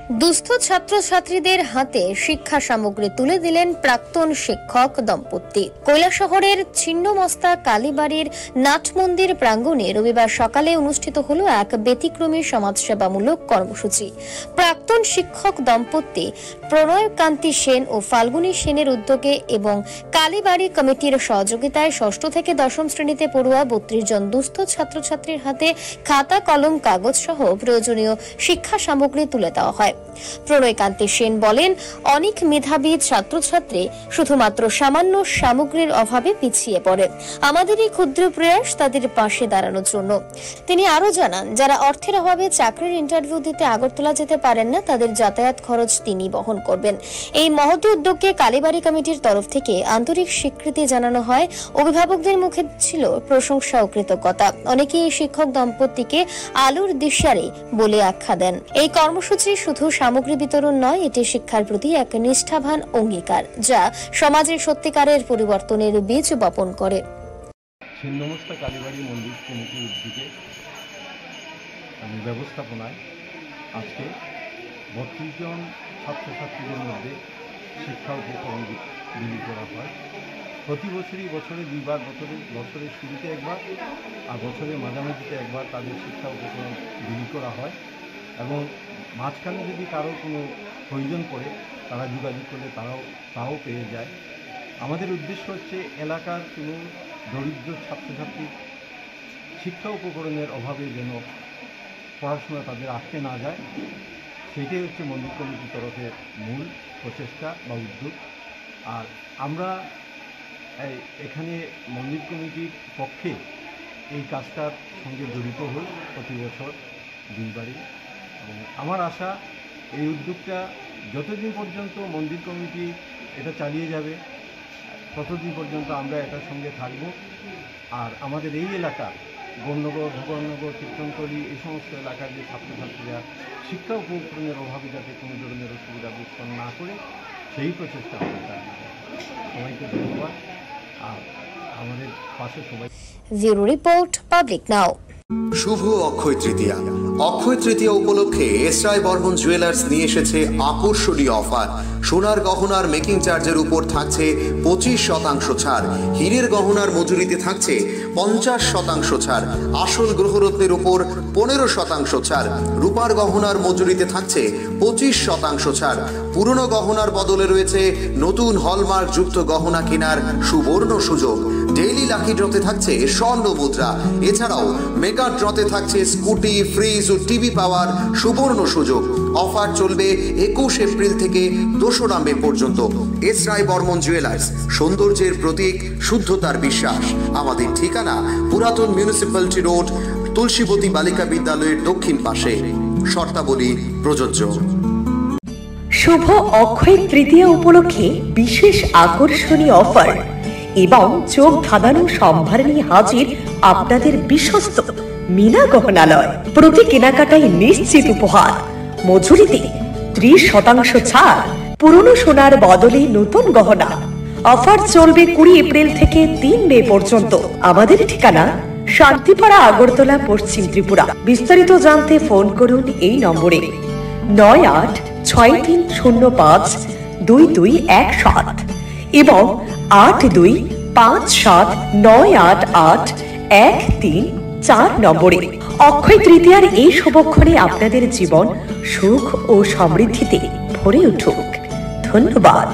দুস্থ ছাত্রছাত্রীদের হাতে শিক্ষা সামগ্রী তুলে দিলেন প্রাক্তন শিক্ষক দম্পতি। কৈলাসহরের ছিন্নমস্তা কালীবাড়ির নাটমন্দির প্রাঙ্গণে রবিবার সকালে অনুষ্ঠিত হলো এক ব্যতিক্রমী সমাজসেবামূলক কর্মসূচি। প্রাক্তন শিক্ষক দম্পতি প্রণয়কান্তি সেন ও ফাল্গুনী সেনের উদ্যোগে এবং কালীবাড়ি কমিটির সহযোগিতায় ষষ্ঠ থেকে দশম শ্রেণীতে পড়ুয়া ৩২ জন দুস্থ ছাত্রছাত্রীর হাতে খাতা, কলম, কাগজ সহ প্রয়োজনীয় শিক্ষা সামগ্রী তুলে দেওয়া হয়। প্রণয়কান্তি সেন বলেন, অনেক মেধাবী ছাত্রছাত্রী শুধুমাত্র সামান্য সামগ্রীর অভাবে পিছিয়ে পড়ে। আমাদের এই ক্ষুদ্র প্রয়াস তাদের পাশে দাঁড়ানোর জন্য। তিনি আরো জানান, যারা অর্থের অভাবে চাকরির ইন্টারভিউ দিতে আগরতলা যেতে পারেন না, তাদের যাতায়াত খরচ তিনি বহন করবেন। এই মহৎ উদ্যোগকে কালীবাড়ি কমিটির তরফ থেকে আন্তরিক স্বীকৃতি জানানো হয়। অভিভাবকদের মুখে ছিল প্রশংসা ও কৃতজ্ঞতা। অনেকেই এই শিক্ষক দম্পতিকে আলোর দিশারি বলে আখ্যা দেন। এই কর্মসূচি শুধু সামগ্রী বিতরণ নয়, এটি শিক্ষার প্রতি এক নিষ্ঠাবান অঙ্গীকার, যা সমাজের সত্যিকারের পরিবর্তনের বীজ বপন করে। ছিন্নমস্তা কালীবাড়ি মন্দির কমিটির উদ্যোগে ব্যবস্থাপনায় আজকে ৩২ জন ছাত্রছাত্রীদের মধ্যে শিক্ষা উপকরণ বিলি করা হয়। প্রতি বছরই বছরে দুইবার, বছরের শুরুতে একবার আর বছরের মাঝামাঝিতে একবার তাদের শিক্ষা উপকরণ বিলি করা হয় এবং মাঝখানে যদি কারো কোনো প্রয়োজন পড়ে তারা যোগাযোগ করলে তাও পেয়ে যায়। আমাদের উদ্দেশ্য হচ্ছে এলাকার কোনো দরিদ্র ছাত্রছাত্রীর শিক্ষা উপকরণের অভাবে যেন পড়াশোনা তাদের আটকে না যায়, সেটাই হচ্ছে মন্দির কমিটির তরফে মূল প্রচেষ্টা বা উদ্যোগ। আর আমরা এখানে মন্দির কমিটির পক্ষে এই কাজটার সঙ্গে জড়িত হই প্রতি বছর দুইবারই। এবং আমার আশা, এই উদ্যোগটা যতদিন পর্যন্ত মন্দির কমিটি এটা চালিয়ে যাবে ততদিন পর্যন্ত আমরা এটার সঙ্গে থাকব। আর আমাদের এই এলাকার গণনগর, ভূগণনগর, কীর্তনতলী, এই সমস্ত এলাকার যে ছাত্রছাত্রীরা শিক্ষা উপকরণের অভাবে যাতে কোনো ধরনের অসুবিধা বোধ না করে, সেই প্রচেষ্টা আমরা চালিয়ে যাব। সবাইকে ধন্যবাদ। আর আমাদের পাশে সবাই। ব্যুরো রিপোর্ট, পাবলিক নাও। শুভ অক্ষয় তৃতীয়া। অক্ষয় তৃতীয়া উপলক্ষে এসরাই বর্মন জুয়েলার্স নিয়ে এসেছে আকর্ষণীয় অফার। সোনার গহনার মেকিং চার্জের উপর থাকছে 25% ছাড়, হীরের গহনার মজুরিতে থাকছে 50% ছাড়, আসল গ্রহরত্নের উপর 15% ছাড়, রূপার গহনার মজুরিতে থাকছে 25% ছাড়। পুরনো গহনার বদলে রয়েছে নতুন হলমার্ক যুক্ত গহনা কেনার সুবর্ণ সুযোগ। ডেইলি লাকি ড্রতে থাকছে স্বর্ণ মুদ্রা। এছাড়াও মেগা ড্রতে থাকছে স্কুটি, ফ্রিজ ও টিভি পাওয়ার সুবর্ণ সুযোগ। অফার চলবে 21 এপ্রিল থেকে 2 মে পর্যন্ত। এসরাই বর্মন জুয়েলার্স, সৌন্দর্যের প্রতীক, শুদ্ধতার বিশ্বাস। আমাদের ঠিকানা পুরাতন মিউনিসিপ্যালিটি রোড, তুলসীবতী বালিকা বিদ্যালয়ের দক্ষিণ পাশে। শর্তাবলী প্রযোজ্য। শুভ অক্ষয় তৃতীয়া উপলক্ষে বিশেষ আকর্ষণীয় অফার এবং চোখ ধাঁধানো সম্ভার নিয়ে হাজির আপনাদের বিশ্বস্ত মিনা গহনালয়। প্রতি কেনাকাটায় নিশ্চিত উপহার, মজুরিতে 30% ছাড়, পুরনো সোনার বদলে নতুন গহনা। অফার চলবে 20 এপ্রিল থেকে 3 মে পর্যন্ত। আমাদের ঠিকানা শান্তিপাড়া, আগরতলা, পশ্চিম ত্রিপুরা। বিস্তারিত জানতে ফোন করুন এই নম্বরে 9863052217 এবং 8257988134 নম্বরে। অক্ষয় তৃতীয়ার এই শুভক্ষণে আপনাদের জীবন সুখ ও সমৃদ্ধিতে ভরে উঠুক। ধন্যবাদ।